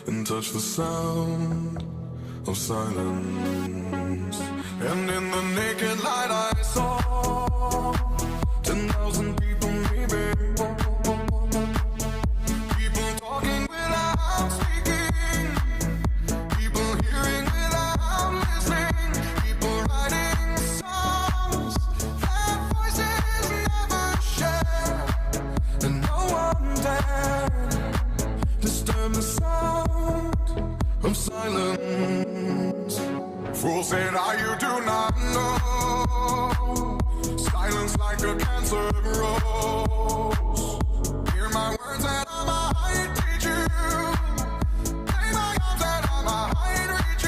and touch the sound of silence. And in the naked light I saw 10,000 people maybe, people talking without speaking, people hearing without listening, people writing songs that voices never share, and no one dared disturb the sound of silence. Fool said, you do not know. Silence like a cancer grows. Hear my words and I might teach you. Play my arms and I might reach